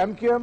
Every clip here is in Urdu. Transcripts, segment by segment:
MKM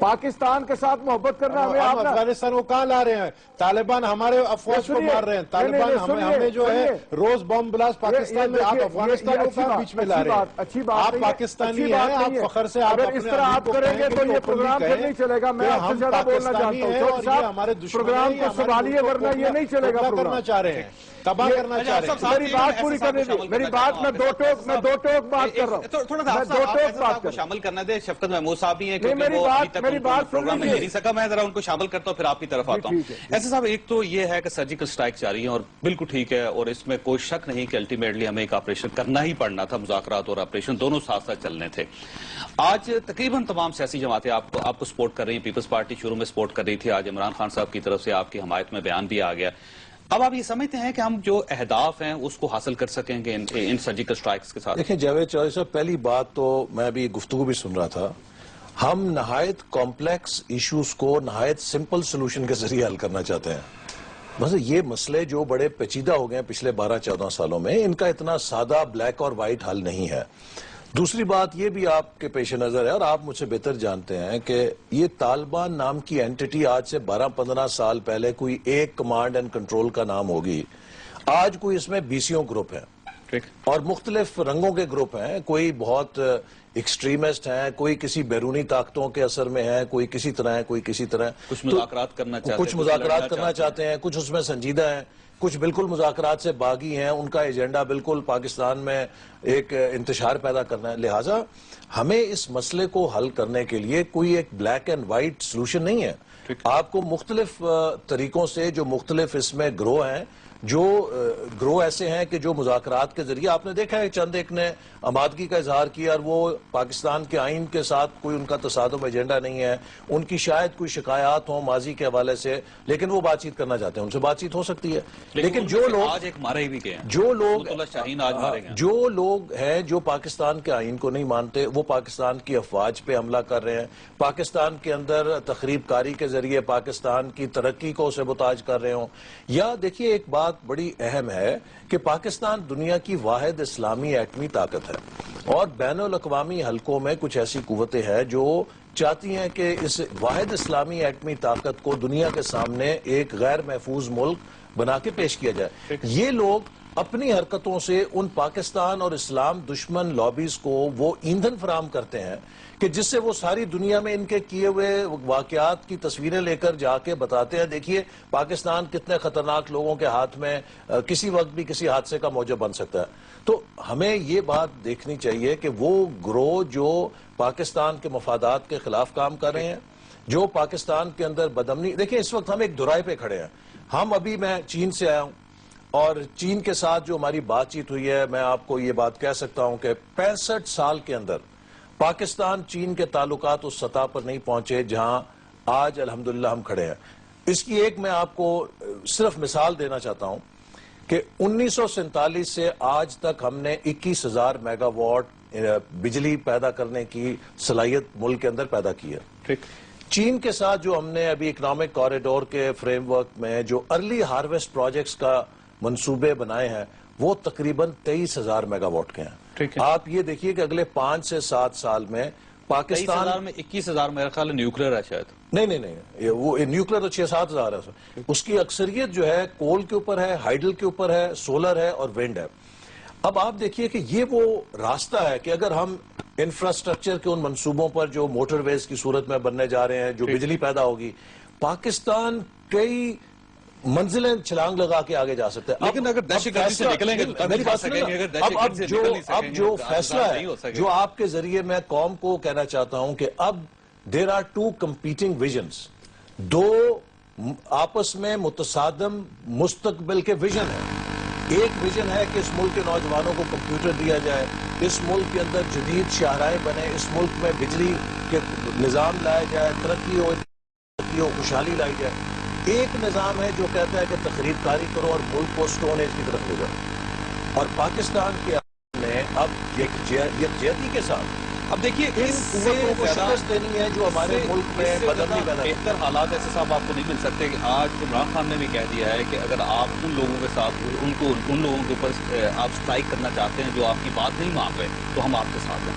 پاکستان کے ساتھ محبت کرنا ہمیں ہم آپ افغانستان کو کہاں لا رہے ہیں؟ طالبان ہمارے افواج کو مار رہے ہیں، طالبان ہمیں جو ہے روز بم بلاسٹ پاکستان میں، آپ افغانستان کو کہاں بیچ میں لا رہے ہیں؟ آپ پاکستانی ہیں، آپ فخر سے آپ اگر اس طرح آپ کریں گے تو یہ پروگرام پھر نہیں چلے گا. میں آپ سے زیادہ بولنا جانتا ہوں. چودھری صاحب پروگرام کو سنبھالیے ورنہ یہ نہیں چلے گا. کرنا چاہ رہے ہیں، تباہ کرنا چاہ رہے ہیں. میری بات پوری کرنے دیں. میری بات میں دو ٹوک بات کر رہا ہوں. تھوڑا سا میں دو ٹوک بات کر شامل کرنا دے. شفقت محمود صاحب بھی ہیں نہیں، کیونکہ وہ ابھی تک میری بات پروگرام میں سن لے نہیں سکا. میں ذرا ان کو شامل کرتا ہوں پھر آپ کی طرف آتا ہوں. ایسے صاحب ایک تو یہ ہے کہ سرجیکل سٹرائک جاری ہیں اور بالکل ٹھیک ہے، اور اس میں کوئی شک نہیں کہ الٹیمیٹلی ہمیں ایک آپریشن کرنا ہی پڑنا تھا. مذاکرات اور آپریشن دونوں ساتھ ساتھ چلنے تھے. آج تقریباً تمام سیاسی جماعتیں آپ کو سپورٹ کر رہی ہیں. پیپلز پارٹی شروع میں سپورٹ کر رہی تھی، آج عمران خان صاحب کی طرف سے آپ کی حمایت میں بیان بھی آ گیا. اب آپ یہ سمجھتے ہیں کہ ہم جو اہداف ہیں اس کو حاصل کر سکیں گے ان سرجیکل سٹرائکس کے ساتھ؟ دیکھیں جاوید چودھری صاحب، پہلی بات تو میں بھی گفتگو بھی سن رہا تھا، ہم نہایت کمپلیکس ایشوز کو نہایت سمپل سلوشن کے ذریعے حل کرنا چاہتے ہیں. بس یہ مسئلے جو بڑے پیچیدہ ہو گئے پچھلے 12-14 سالوں میں، ان کا اتنا سادہ بلیک اور وائٹ حل نہیں ہے. دوسری بات یہ بھی آپ کے پیش نظر ہے اور آپ مجھ سے بہتر جانتے ہیں کہ یہ طالبان نام کی اینٹی آج سے 12-15 سال پہلے کوئی ایک کمانڈ اینڈ کنٹرول کا نام ہوگی. آج کوئی اس میں 20 گروپ ہیں اور مختلف رنگوں کے گروپ ہیں. کوئی بہت ایکسٹریمسٹ ہیں، کوئی کسی بیرونی طاقتوں کے اثر میں ہیں، کوئی کسی طرح ہے، کوئی کسی طرح. کچھ مذاکرات کرنا چاہتے ہیں، کچھ اس میں سنجیدہ ہیں، کچھ بالکل مذاکرات سے باغی ہیں. ان کا ایجنڈا بالکل پاکستان میں ایک انتشار پیدا کرنا ہے. لہٰذا ہمیں اس مسئلے کو حل کرنے کے لیے کوئی ایک بلیک اینڈ وائٹ سلوشن نہیں ہے. آپ کو مختلف طریقوں سے جو مختلف اس میں گروہ ہیں، جو گروہ ایسے ہیں کہ جو مذاکرات کے ذریعے آپ نے دیکھا ہے چند ایک نے آمادگی کا اظہار کیا اور وہ پاکستان کے آئین کے ساتھ کوئی ان کا تصادم ایجنڈا نہیں ہے. ان کی شاید کوئی شکایات ہوں ماضی کے حوالے سے، لیکن وہ بات چیت کرنا چاہتے ہیں، ان سے بات چیت ہو سکتی ہے. لیکن جو لوگ آج ایک مارے بھی گئے ہیں، جو لوگ ہیں جو پاکستان کے آئین کو نہیں مانتے، وہ پاکستان کی افواج پہ حملہ کر رہے ہیں، پاکستان کے اندر تخریب کاری کے ذریعے پاکستان کی ترقی کو سبوتاج کر رہے ہوں. یا دیکھیے ایک بات بڑی اہم ہے کہ پاکستان دنیا کی واحد اسلامی ایٹمی طاقت ہے اور بین الاقوامی حلقوں میں کچھ ایسی قوتیں ہیں جو چاہتی ہیں کہ اس واحد اسلامی ایٹمی طاقت کو دنیا کے سامنے ایک غیر محفوظ ملک بنا کے پیش کیا جائے. یہ لوگ اپنی حرکتوں سے ان پاکستان اور اسلام دشمن لابیز کو وہ ایندھن فراہم کرتے ہیں کہ جس سے وہ ساری دنیا میں ان کے کیے ہوئے واقعات کی تصویریں لے کر جا کے بتاتے ہیں دیکھیے پاکستان کتنے خطرناک لوگوں کے ہاتھ میں کسی وقت بھی کسی حادثے کا موجب بن سکتا ہے. تو ہمیں یہ بات دیکھنی چاہیے کہ وہ گروہ جو پاکستان کے مفادات کے خلاف کام کر رہے ہیں، جو پاکستان کے اندر بدامنی، دیکھیں اس وقت ہم ایک دورائے پہ کھڑے ہیں. میں چین سے آیا ہوں اور چین کے ساتھ جو ہماری بات چیت ہوئی ہے، میں آپ کو یہ بات کہہ سکتا ہوں کہ 65 سال کے اندر پاکستان چین کے تعلقات اس سطح پر نہیں پہنچے جہاں آج الحمدللہ ہم کھڑے ہیں. اس کی ایک میں آپ کو صرف مثال دینا چاہتا ہوں کہ 1947 سے آج تک ہم نے 21,000 میگا واٹ بجلی پیدا کرنے کی صلاحیت ملک کے اندر پیدا کی ہے. چین کے ساتھ جو ہم نے ابھی اکنامک کوریڈور کے فریم ورک میں جو ارلی ہارویسٹ پروجیکٹس کا منصوبے بنائے ہیں وہ تقریباً 23,000 میگا واٹ کے ہیں. آپ یہ دیکھیے کہ اگلے 5 سے 7 سال میں پاکستان 23,000 میں 21,000 میرا خیال نیوکلیر ہے شاید. نہیں وہ نیوکلیر تو 6-7 ہزار ہے. اس کی اکثریت جو ہے کول کے اوپر ہے، ہائیڈل کے اوپر ہے، سولر ہے اور ونڈ ہے. اب آپ دیکھیے کہ یہ وہ راستہ ہے کہ اگر ہم انفراسٹرکچر کے ان منصوبوں پر جو موٹر ویز کی صورت میں بننے جا رہے ہیں، جو بجلی پیدا ہوگی، پاکستان کئی منزلیں چھلانگ لگا کے آگے جا سکتے ہیں. لیکن اگر دہشت گردی سے نکلیں گے اب جو فیصلہ ہے جو آپ کے ذریعے میں قوم کو کہنا چاہتا ہوں کہ اب there are two competing visions. دو آپس میں متصادم مستقبل کے ویژن ہیں. ایک ویژن ہے کہ اس ملک کے نوجوانوں کو کمپیوٹر دیا جائے، اس ملک کے اندر جدید شاہراہیں بنے، اس ملک میں بجلی کے نظام لایا جائے، ترقی ہو، خوشحالی لائی جائے. ایک نظام ہے جو کہتا ہے کہ تخریب کاری کرو اور ملک کو سٹون ایج کی طرف لے جاؤ. اور پاکستان کے نے اب یکجہتی کے ساتھ اب دیکھیے ان قوتوں کو شکست دینی ہے جو ہمارے ملک میں بدلنی پیدا کرتی ہے. بہتر حالات ایسے صاحب آپ کو نہیں مل سکتے کہ آج عمران خان نے بھی کہہ دیا ہے کہ اگر آپ ان لوگوں کے ساتھ ان لوگوں کے اوپر آپ سٹرائک کرنا چاہتے ہیں جو آپ کی بات نہیں مان رہے تو ہم آپ کے ساتھ ہیں.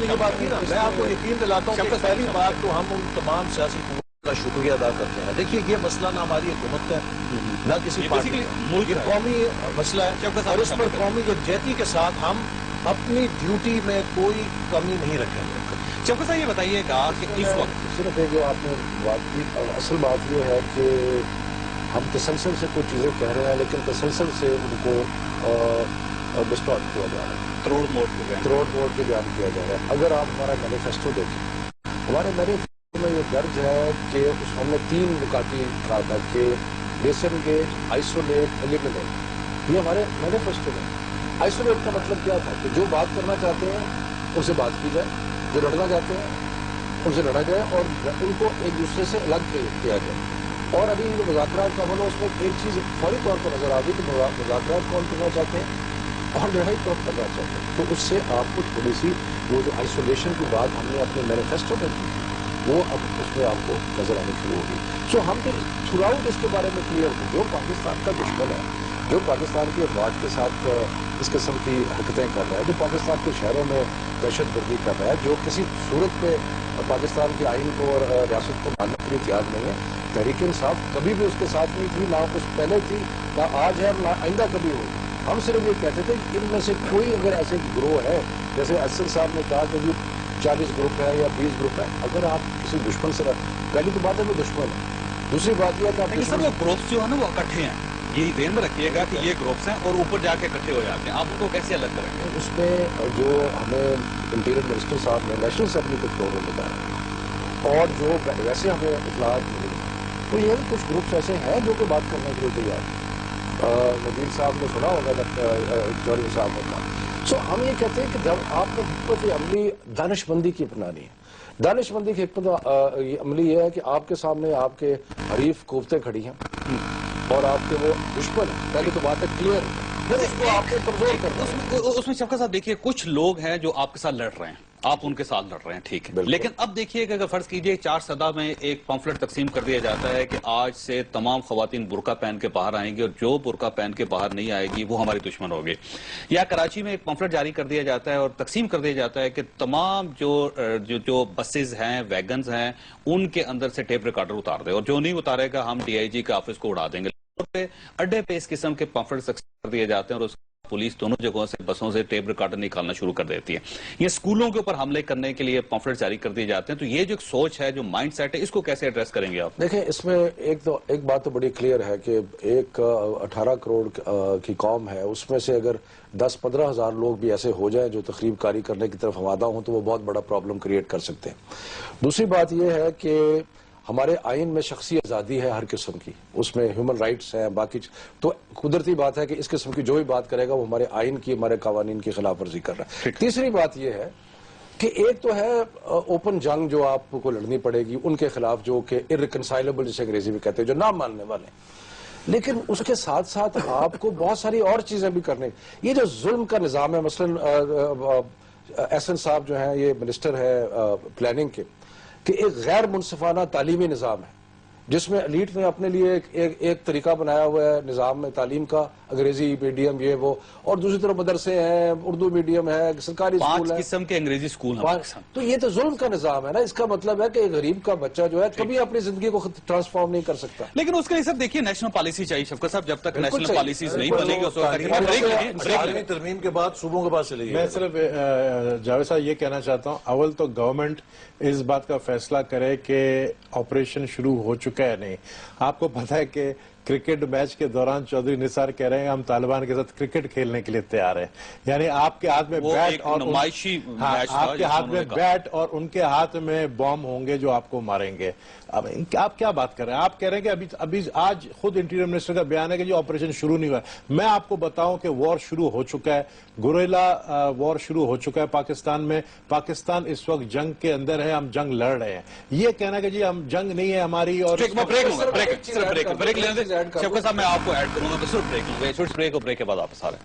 نے یہ بات کی نا، میں آپ کو یقین دلاتا ہوں کہ پہلی بات تو ہم ان تمام سیاسی قوتوں کا شکریہ ادا کرتے ہیں. دیکھیے یہ مسئلہ نہ ہماری حکومت کا ہے نہ کسی پارٹی کا، یہ قومی مسئلہ ہے اور اس پر قومی یکجہتی کے ساتھ ہم اپنی ڈیوٹی میں کوئی کمی نہیں رکھیں گے. شفقت صاحب یہ بتائیے گا کہ اس وقت صرف جو آپ نے بات کی، اصل بات یہ ہے کہ ہم تسلسل سے کچھ چیزیں کہہ رہے ہیں لیکن تسلسل سے ان کو ڈسٹارٹ کیا جا رہا ہے، تروڑ موڑ کے بیان کیا جا رہا ہے. اگر آپ ہمارا مینیفیسٹو دیکھیں، ہمارے مینیفیسٹو میں یہ درج ہے کہ ہم نے 3 نکاتی کہا تھا کہ ڈسن گیج، آئسولیٹ، ایلیمنیٹ. یہ ہمارے مینیفیسٹو میں. آئسولیٹ کا مطلب کیا تھا کہ جو بات کرنا چاہتے ہیں ان سے بات کی جائے، جو لڑنا چاہتے ہیں ان سے لڑا جائے اور ان کو ایک دوسرے سے الگ کیا جائے. اور ابھی جو مذاکرات کا عمل ہے اس میں ایک چیز فوری طور پر نظر آ گئی کہ مذاکرات کون کرنا چاہتے ہیں اور لڑائی کون کرنا چاہتے ہیں. تو اس سے آپ کو تھوڑی سی وہ جو آئسولیشن کی بات ہم نے اپنے مینیفیسٹو میں کی وہ اب اس میں آپ کو نظر آنی شروع ہوگی. سو ہم تو تھرو آؤٹ اس کے بارے میں کلیئر تھے، جو پاکستان کا دشمن ہے، جو پاکستان کی افواج کے ساتھ اس قسم کی حرکتیں کر رہا ہے، جو پاکستان کے شہروں میں دہشت گردی کر رہا ہے، جو کسی صورت میں پاکستان کے آئین کو اور ریاست کو ماننے کے لیے تیار نہیں ہے. تحریک انصاف کبھی بھی اس کے ساتھ نہیں تھی، نہ اس پہلے تھی، نہ آج ہے، نہ آئندہ کبھی ہوگی. ہم صرف یہ کہتے تھے کہ ان میں سے کوئی اگر ایسے گروہ ہے، جیسے اسد صاحب نے کہا کہ 40 گروپ ہے یا 20 گروپ ہے، اگر آپ کسی دشمن سے پہلی تو بات ہے وہ دشمن ہے. دوسری بات یہ ہے کہ آپ سر وہ گروپس جو ہے نا وہ اکٹھے ہیں، یہی ذہن میں رکھیے گا کہ یہ گروپس ہیں اور اوپر جا کے اکٹھے ہو جاتے ہیں. آپ ان کو کیسے الگ کریں گے؟ اس میں جو ہمیں انٹیریئر منسٹر صاحب نے نیشنل اسمبلی کو پروگرام بتایا اور جو ویسے ہمیں اطلاعات ملی تو یہ کچھ گروپس ایسے ہیں جو کہ بات کرنے کے لیے تیار ہیں. نذیر صاحب نے سنا ہوگا جوہری صاحب نے کہا. سو ہم یہ کہتے ہیں کہ جب آپ نے حکمت عملی دانش مندی کی اپنانی ہے، دانش مندی کی حکمت عملی یہ ہے کہ آپ کے سامنے آپ کے حریف قوتیں کھڑی ہیں اور آپ کے وہ دشمن ہیں. پہلے تو بات ہے کلیئر، پھر اس کو آپ نے کمزور کرنا ہے. اس میں شفقت صاحب دیکھیے کچھ لوگ ہیں جو آپ کے ساتھ لڑ رہے ہیں، آپ ان کے ساتھ لڑ رہے ہیں، ٹھیک ہے، لیکن اب دیکھیے کہ اگر فرض کیجئے 4 سدہ میں ایک پمفلٹ تقسیم کر دیا جاتا ہے کہ آج سے تمام خواتین برقع پہن کے باہر آئیں گی اور جو برقع پہن کے باہر نہیں آئے گی وہ ہماری دشمن ہوگی. یا کراچی میں ایک پمفلٹ جاری کر دیا جاتا ہے اور تقسیم کر دیا جاتا ہے کہ تمام جو بسز ہیں، ویگنز ہیں، ان کے اندر سے ٹیپ ریکارڈر اتار دے اور جو نہیں اتارے گا ہم ڈی آئی جی کے آفس کو اڑا دیں گے. اڈے پہ اس قسم کے پمفلٹ تقسیم کر دیے جاتے ہیں اور پولیس دونوں جگہوں سے بسوں سے ٹیپ ریکارڈر نکالنا شروع کر دیتی ہے. یہ اسکولوں کے اوپر حملے کرنے کے لیے پمفلٹ جاری کر دیے جاتے ہیں. تو یہ جو ایک سوچ ہے، جو مائنڈ سیٹ ہے، اس کو کیسے ایڈریس کریں گے آپ؟ دیکھیں اس میں ایک بات تو بڑی کلیئر ہے کہ ایک 18 کروڑ کی قوم ہے، اس میں سے اگر 10-15 ہزار لوگ بھی ایسے ہو جائیں جو تخریب کاری کرنے کی طرف آمادہ ہوں تو وہ بہت بڑا پرابلم کریٹ کر سکتے ہیں. دوسری بات یہ ہے کہ ہمارے آئین میں شخصی آزادی ہے ہر قسم کی، اس میں ہیومن رائٹس ہیں، باقی تو قدرتی بات ہے کہ اس قسم کی جو بھی بات کرے گا وہ ہمارے آئین کی، ہمارے قوانین کی خلاف ورزی کر رہا ہے. تیسری بات یہ ہے کہ ایک تو ہے اوپن جنگ جو آپ کو لڑنی پڑے گی ان کے خلاف جو کہ irreconcilable جسے انگریزی میں کہتے ہیں، جو نہ ماننے والے ہیں. لیکن اس کے ساتھ ساتھ آپ کو بہت ساری اور چیزیں بھی کرنے. یہ جو ظلم کا نظام ہے، مثلا احسن صاحب جو ہیں یہ منسٹر ہے پلاننگ کے، کہ ایک غیر منصفانہ تعلیمی نظام ہے جس میں ایلیٹ نے اپنے لیے ایک طریقہ بنایا ہوا ہے نظام میں تعلیم کا، انگریزی میڈیم یہ وہ، اور دوسری طرف مدرسے ہیں، اردو میڈیم ہے، سرکاری اسکول 5 قسم کے انگریزی اسکول ہیں. تو یہ تو ظلم کا نظام ہے نا. اس کا مطلب ہے کہ ایک غریب کا بچہ جو ہے کبھی اپنی زندگی کو ٹرانسفارم نہیں کر سکتا. لیکن اس کے لیے سب دیکھیے نیشنل پالیسی چاہیے شفقت صاحب. جب تک نیشنل پالیسیز نہیں بنے گی اس وقت عالمی ترمیم کے بعد صوبوں کے پاس چلے گی. میں صرف جاوید صاحب یہ کہنا چاہتا ہوں، اول تو گورنمنٹ اس بات کا فیصلہ کرے کہ آپریشن شروع ہو چکا ہے نہیں. آپ کو پتا ہے کہ کرکٹ میچ کے دوران چودھری نثار کہہ رہے ہیں ہم طالبان کے ساتھ کرکٹ کھیلنے کے لیے تیار ہیں. یعنی آپ کے ہاتھ میں بیٹ اور نمائشی آپ کے ہاتھ میں بیٹ اور ان کے ہاتھ میں بم ہوں گے جو آپ کو ماریں گے. اب آپ کیا بات کر رہے ہیں؟ آپ کہہ رہے ہیں کہ ابھی آج خود انٹیریئر منسٹر کا بیان ہے کہ جو آپریشن شروع نہیں ہوا. میں آپ کو بتاؤں کہ وار شروع ہو چکا ہے، گوریلا وار شروع ہو چکا ہے پاکستان میں. پاکستان اس وقت جنگ کے اندر ہے، ہم جنگ لڑ رہے ہیں. یہ کہنا کہ جی ہم جنگ نہیں ہے ہماری اور شفقت صاحب میں آپ کو ایڈ کروں گا تو صرف بریک لوں گا. بریک کے بعد واپس آ رہے ہیں.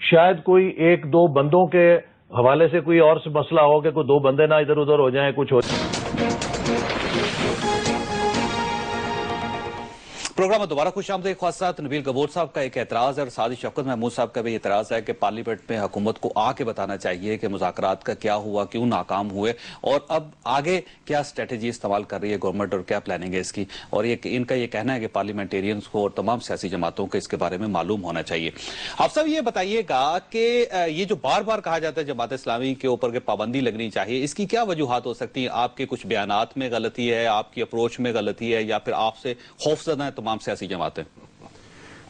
شاید کوئی ایک دو بندوں کے حوالے سے کوئی اور مسئلہ ہو کہ کوئی دو بندے نہ ادھر ادھر ہو جائیں کچھ ہو جائے. پروگرام میں دوبارہ خوش آمدید. خواصات نبیل گبور صاحب کا ایک اعتراض ہے اور ساتھ ہی شفقت محمود صاحب کا بھی اعتراض ہے کہ پارلیمنٹ میں حکومت کو آ کے بتانا چاہیے کہ مذاکرات کا کیا ہوا, کیوں ناکام ہوئے, اور اب آگے کیا اسٹریٹجی استعمال کر رہی ہے گورنمنٹ اور کیا پلاننگ ہے اس کی. اور ان کا یہ کہنا ہے کہ پارلیمنٹیرینز کو اور تمام سیاسی جماعتوں کو اس کے بارے میں معلوم ہونا چاہیے. آپ سب یہ بتائیے گا کہ یہ جو بار بار کہا جاتا ہے جماعت اسلامی کے اوپر کہ پابندی لگنی چاہیے, اس کی کیا وجوہات ہو سکتی ہیں؟ آپ کے کچھ بیانات میں غلطی ہے, آپ کی اپروچ میں غلطی ہے, یا پھر آپ سے خوفزدہ ہیں تمام سیاسی جماعتیں؟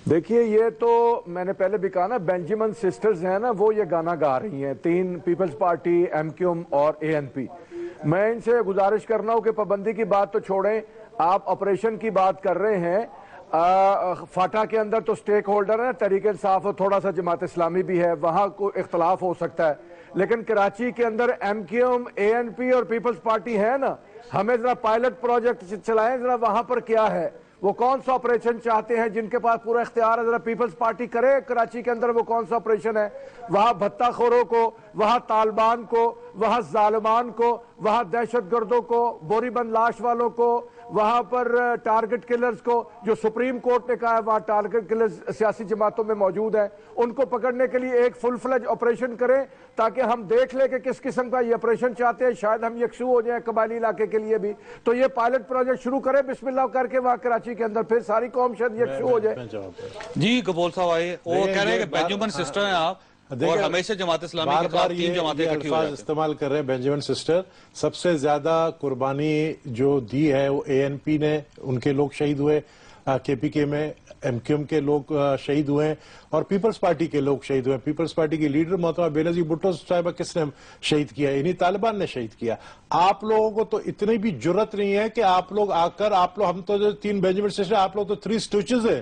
دیکھیے, یہ تو میں نے پہلے بھی کہا نا, بینجمن سسٹرز ہیں نا, وہ یہ گانا گا رہی ہیں, 3 Peoples Party, M Q M اور اے این پی. میں ان سے گزارش کرنا ہوں کہ پابندی کی بات تو چھوڑیں, آپ آپریشن کی بات کر رہے ہیں. فاٹا کے اندر تو سٹیک ہولڈر ہے, تحریک انصاف اور تھوڑا سا جماعت اسلامی بھی ہے, وہاں کوئی اختلاف ہو سکتا ہے. لیکن کراچی کے اندر ایم کیو ایم, اے این پی اور پیپلز پارٹی ہے نا, ہمیں ذرا پائلٹ پروجیکٹ چلائیں, ذرا وہاں پر کیا ہے, وہ کون سا آپریشن چاہتے ہیں, جن کے پاس پورا اختیار ہے, ذرا پیپلز پارٹی کرے کراچی کے اندر وہ کون سا آپریشن ہے. وہاں بھتہ خوروں کو, وہاں طالبان کو, وہاں ظالمان کو, وہاں دہشت گردوں کو, بوری بند لاش والوں کو, وہاں پر ٹارگٹ کلرز کو, جو سپریم کورٹ نے کہا ہے وہاں ٹارگٹ کلرز سیاسی جماعتوں میں موجود ہیں, ان کو پکڑنے کے لیے ایک فل فلج آپریشن کریں تاکہ ہم دیکھ لیں کہ کس قسم کا یہ آپریشن چاہتے ہیں. شاید ہم یکسو ہو جائیں قبائلی علاقے کے لیے بھی, تو یہ پائلٹ پروجیکٹ شروع کریں بسم اللہ کر کے وہاں کراچی کے اندر, پھر ساری قوم شاید یکسو ہو جائے. جی گبور صاحب آئے, وہ کہہ رہے ہیں کہ بینجمن سسٹر ہیں آپ, اور ہمیشہ جماعت اسلامی کے خلاف 3 جماعتیں اکٹھی ہو جاتی ہیں. استعمال کر رہے ہیں بینجمن سسٹر. سب سے زیادہ قربانی جو دی ہے وہ اے این پی نے, ان کے لوگ شہید ہوئے, کے پی کے میں ایم کیو ایم کے لوگ شہید ہوئے, اور پیپلز پارٹی کے لوگ شہید ہوئے. پیپلز پارٹی کی لیڈر محترمہ بینظیر بھٹو صاحبہ کس نے شہید کیا؟ انہی طالبان نے شہید کیا. آپ لوگوں کو تو اتنی بھی جرت نہیں ہے کہ آپ لوگ آ کر, آپ لوگ, ہم تو جو 3 بینجمن سسٹر, آپ لوگ تو 3 سٹوچز ہیں,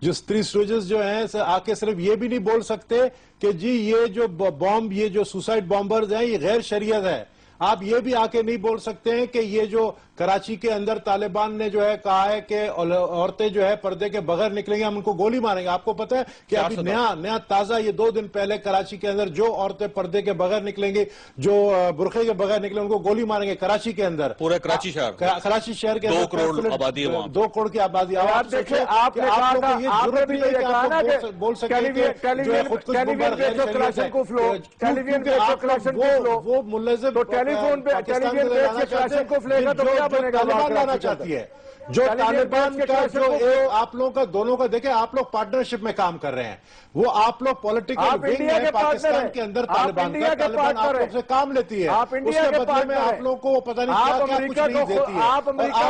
جو 3 سٹوچز جو ہیں آ کے صرف یہ بھی نہیں بول سکتے کہ جی یہ جو بامب, یہ جو سوسائڈ بامبرز ہیں یہ غیر شریعت ہے. آپ یہ بھی آ کے نہیں بول سکتے ہیں کہ یہ جو کراچی کے اندر طالبان نے جو ہے کہا ہے کہ عورتیں جو ہے پردے کے بغیر نکلیں گے, ہم ان کو گولی ماریں گے. آپ کو پتہ ہے کہ ابھی نیا تازہ یہ 2 دن پہلے کراچی کے اندر جو عورتیں پردے کے بغیر نکلیں گی, جو برقعے کے بغیر نکلیں, ان کو گولی ماریں گے کراچی کے اندر, پورے کراچی شہر, کراچی شہر کے 2 کروڑ آبادی ہے وہاں, 2 کروڑ کی آبادی. آپ دیکھیں, آپ نے کہا تھا, آپ نے بھی یہ کہا نا کہ بول سکیں کہ ٹیلیویژن بیچو کلاشن کو فلو, ٹیلیویژن بیچو کلاشن کو فلو, وہ ملزم تو ٹیلیفون پہ ٹیلیویژن بیچ کے کلاشن کو فلے گا تو کیا بنے گا؟ طالبان لانا چاہتی ہے, جو طالبان کا جو آپ لوگوں کا دونوں کا دیکھیں, آپ لوگ پارٹنرشپ میں کام کر رہے ہیں, وہ آپ لوگ پولیٹیکل ونگ ہے پاکستان کے اندر طالبان کا, طالبان آپ لوگ سے کام لیتی ہے, اس کے بدلے میں آپ لوگ کو پتہ نہیں کیا کیا کچھ نہیں دیتی ہے. آپ امریکہ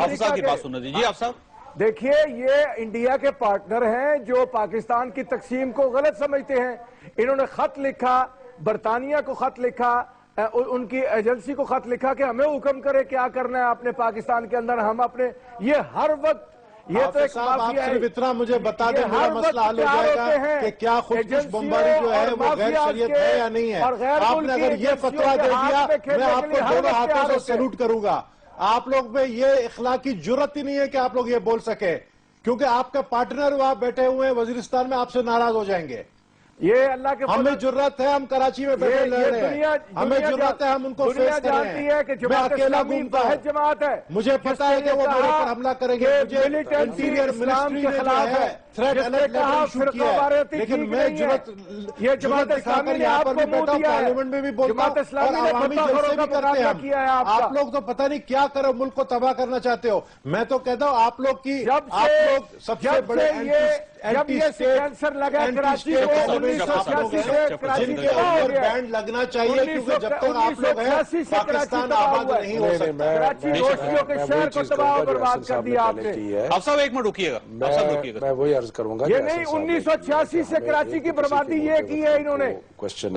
افسا کی بات سننا دیجیے. آپ صاحب دیکھیے, یہ انڈیا کے پارٹنر ہیں جو پاکستان کی تقسیم کو غلط سمجھتے ہیں. انہوں نے خط لکھا, برطانیہ کو خط لکھا, ان کی ایجنسی کو خط لکھا کہ ہمیں حکم کرے کیا کرنا ہے اپنے پاکستان کے اندر. ہم اپنے, یہ ہر وقت, یہ تو ایک مافیا ہے. صرف اتنا مجھے بتا دیں, میرا مسئلہ حل ہو جائے گا کہ کیا خودکش بمباری جو ہے وہ غیر شریعت ہے یا نہیں ہے. آپ نے اگر یہ فتویٰ دے دیا, میں آپ کو دونوں ہاتھوں سے سلوٹ کروں گا. آپ لوگ میں یہ اخلاقی جرت ہی نہیں ہے کہ آپ لوگ یہ بول سکے, کیونکہ آپ کے پارٹنر وہاں بیٹھے ہوئے ہیں وزیرستان میں, آپ سے ناراض ہو جائیں گے. یہ اللہ کے ہمیں جرت ہے, ہم کراچی میں بیٹھے لڑ رہے ہیں, ہمیں جرت ہے, ہم ان کو فیس کر رہے ہیں. میں اکیلا گھومتا ہوں, مجھے پتا ہے کہ وہ میرے پر حملہ کریں گے, مجھے انٹیریئر منسٹری نے جو ہے تھریٹ الرٹ لیٹر ایشو کیا ہے, لیکن میں جرت دکھا کر یہاں پر بھی بیٹھا ہوں, پارلیمنٹ میں بھی بولتا ہوں, اور عوامی جلسے بھی کرتے ہیں ہم. آپ لوگ تو پتہ نہیں کیا کرو, ملک کو تباہ کرنا چاہتے ہو. میں تو کہتا ہوں آپ لوگ کی, آپ لوگ سب سے بڑے جب یہ کینسر لگا کراچی کو 1986 سے کراچی کے اوپر بینڈ لگنا چاہیے, کیونکہ جب تک آپ لوگ ہیں پاکستان آباد نہیں ہو سکتا. کراچی روشنیوں کے شہر کو تباہ و برباد کر دیا آپ نے. آپ صاحب ایک منٹ رکیے گا, میں وہی عرض کروں گا, یہ نہیں 1986 سے کراچی کی بربادی یہ کی ہے انہوں نے,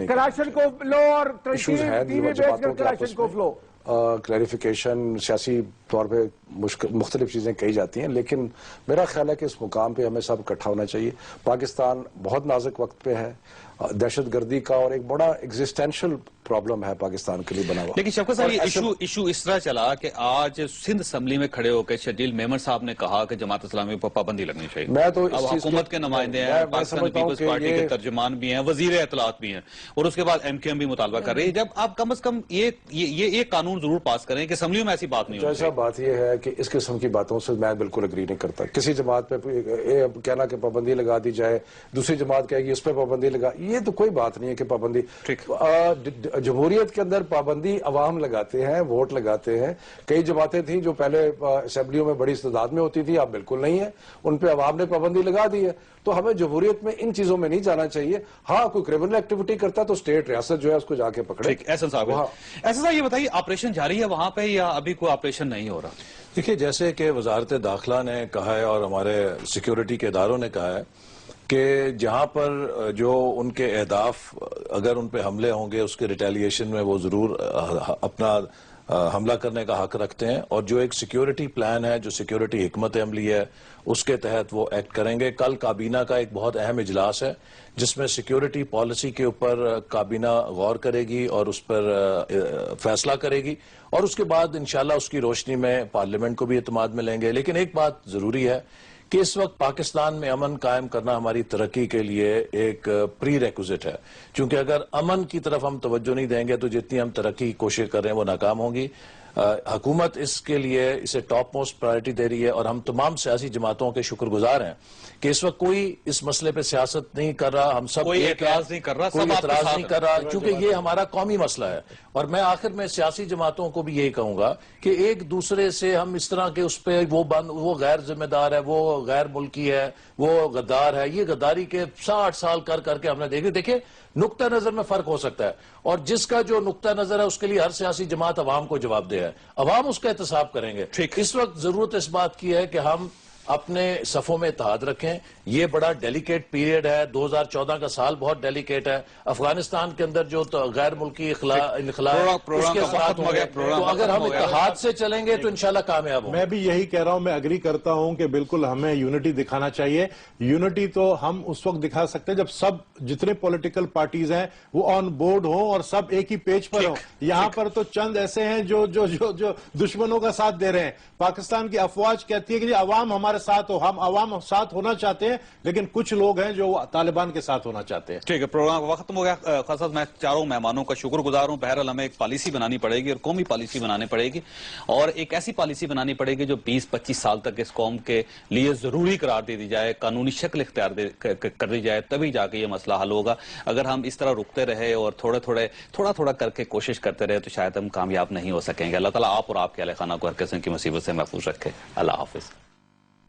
کلاشن کو لو اور ٹی وی بیچ کر کلاشن کو فلو. کلیریفیکیشن سیاسی طور پہ مختلف چیزیں کہی جاتی ہیں، لیکن میرا خیال ہے کہ اس مقام پہ ہمیں سب اکٹھا ہونا چاہیے. پاکستان بہت نازک وقت پہ ہے، دہشت گردی کا اور ایک بڑا ایگزسٹینشل پرابلم ہے پاکستان کے لیے بنا ہوا. لیکن شفقت صاحب یہ ایشو اس طرح چلا کہ آج سندھ اسمبلی میں کھڑے ہو کے شرجیل میمن صاحب نے کہا کہ جماعت اسلامی پر پابندی لگنی چاہیے. میں تو اس اب چیز حکومت کے نمائندے ہیں، پاکستان پیپلز پارٹی کے ترجمان بھی ہیں، وزیر اطلاعات بھی ہیں، اور اس کے بعد ایم کیو ایم بھی مطالبہ کر رہی ہے. جب آپ کم از کم یہ قانون ضرور پاس کریں کہ اسمبلیوں میں ایسی بات نہیں ہو. جیسا بات یہ ہے کہ اس قسم کی باتوں سے میں بالکل اگری نہیں کرتا. کسی جماعت پہ کہنا کہ پابندی لگا دی جائے، دوسری جماعت کہے گی اس پہ پابندی لگا، یہ تو کوئی بات نہیں ہے کہ پابندی. جمہوریت کے اندر پابندی عوام لگاتے ہیں، ووٹ لگاتے ہیں. کئی جماعتیں تھیں جو پہلے اسمبلیوں میں بڑی تعداد میں ہوتی تھی، اب بالکل نہیں ہے، ان پہ عوام نے پابندی لگا دی ہے. تو ہمیں جمہوریت میں ان چیزوں میں نہیں جانا چاہیے. ہاں کوئی کرمنل ایکٹیویٹی کرتا تو اسٹیٹ ریاست جو ہے اس کو جا کے پکڑے. احسن صاحب یہ بتائیے، آپریشن جاری ہے وہاں پہ یا ابھی کوئی آپریشن نہیں ہو رہا؟ دیکھیے، جیسے کہ وزارت داخلہ نے کہا ہے اور ہمارے سیکیورٹی کے اداروں نے کہا ہے کہ جہاں پر جو ان کے اہداف اگر ان پہ حملے ہوں گے اس کے ریٹیلیشن میں وہ ضرور اپنا حملہ کرنے کا حق رکھتے ہیں، اور جو ایک سیکیورٹی پلان ہے، جو سیکیورٹی حکمت عملی ہے، اس کے تحت وہ ایکٹ کریں گے. کل کابینہ کا ایک بہت اہم اجلاس ہے جس میں سیکیورٹی پالیسی کے اوپر کابینہ غور کرے گی اور اس پر فیصلہ کرے گی، اور اس کے بعد انشاءاللہ اس کی روشنی میں پارلیمنٹ کو بھی اعتماد میں لیں گے. لیکن ایک بات ضروری ہے کہ اس وقت پاکستان میں امن قائم کرنا ہماری ترقی کے لیے ایک پری ریکوزٹ ہے، چونکہ اگر امن کی طرف ہم توجہ نہیں دیں گے تو جتنی ہم ترقی کی کوشش کر رہے ہیں وہ ناکام ہوں گی. حکومت اس کے لیے اسے ٹاپ موسٹ پرائرٹی دے رہی ہے، اور ہم تمام سیاسی جماعتوں کے شکر گزار ہیں کہ اس وقت کوئی اس مسئلے پہ سیاست نہیں کر رہا. ہم سب کوئی اعتراض نہیں کر رہا، کوئی اعتراض نہیں کر رہا، کیونکہ یہ ہمارا قومی مسئلہ ہے. اور میں آخر میں سیاسی جماعتوں کو بھی یہی کہوں گا کہ ایک دوسرے سے ہم اس طرح کے اس پہ وہ غیر ذمہ دار ہے، وہ غیر ملکی ہے، وہ غدار ہے، یہ غداری کے 60 سال کر کے ہم نے دیکھے نقطہ نظر میں فرق ہو سکتا ہے، اور جس کا جو نقطہ نظر ہے اس کے لیے ہر سیاسی جماعت عوام کو جواب دہ ہے، عوام اس کا احتساب کریں گے. اس وقت ضرورت اس بات کی ہے کہ ہم اپنے صفوں میں اتحاد رکھیں. یہ بڑا ڈیلیکیٹ پیریڈ ہے، 2014 کا سال بہت ڈیلیکیٹ ہے. افغانستان کے اندر جو غیر ملکی انخلا اس کے ساتھ ہوں گے، تو اگر ہم اتحاد سے چلیں گے تو انشاءاللہ کامیاب ہوں گے. میں بھی یہی کہہ رہا ہوں، میں اگری کرتا ہوں کہ بالکل ہمیں یونٹی دکھانا چاہیے. یونٹی تو ہم اس وقت دکھا سکتے ہیں جب سب جتنے پولیٹیکل پارٹیز ہیں وہ آن بورڈ ہوں اور سب ایک ہی پیج پر ہوں. یہاں پر تو چند ایسے ہیں جو دشمنوں کا ساتھ دے رہے ہیں. پاکستان کی افواج کہتی ہے کہ عوام ہمارے ساتھ ہو، ہم عوام ساتھ ہونا چاہتے ہیں، لیکن کچھ لوگ ہیں جو طالبان کے ساتھ ہونا چاہتے ہیں. ٹھیک ہے، پروگرام کا وقت ختم ہو گیا. خاص میں چاروں مہمانوں کا شکر گزار ہوں. بہرحال ہمیں ایک پالیسی بنانی پڑے گی اور قومی پالیسی بنانی پڑے گی، اور ایک ایسی پالیسی بنانی پڑے گی جو 20-25 سال تک اس قوم کے لیے ضروری قرار دے دی جائے، قانونی شکل اختیار کر دی جائے، تبھی جا کے یہ مسئلہ حل ہوگا. اگر ہم اس طرح رکتے رہے اور تھوڑا کر کے کوشش کرتے رہے تو شاید ہم کامیاب نہیں ہو سکیں گے. اللہ تعالیٰ آپ اور آپ کے اہل خانہ کو ہر قسم کی مصیبت سے محفوظ رکھے. اللہ حافظ.